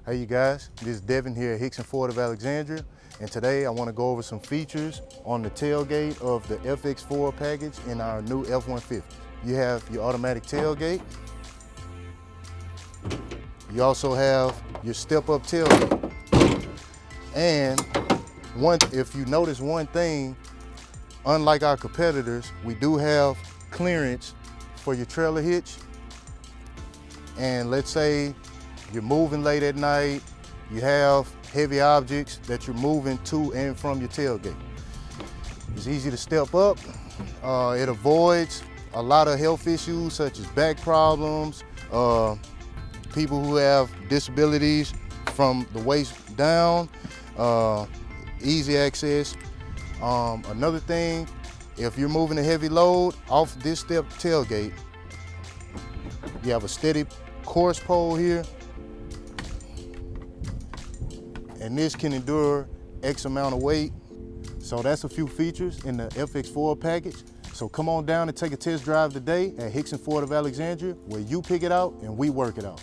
Hey you guys, this is Devin here at Hixson Ford of Alexandria, and today I want to go over some features on the tailgate of the FX4 package in our new F-150. You have your automatic tailgate. You also have your step-up tailgate. And if you notice one thing, unlike our competitors, we do have clearance for your trailer hitch. And let's say you're moving late at night, you have heavy objects that you're moving to and from your tailgate. It's easy to step up. It avoids a lot of health issues such as back problems, people who have disabilities from the waist down, easy access. Another thing, if you're moving a heavy load off this step tailgate, you have a steady course pole here, and this can endure X amount of weight. So that's a few features in the FX4 package. So come on down and take a test drive today at Hixson Ford of Alexandria, where you pick it out and we work it out.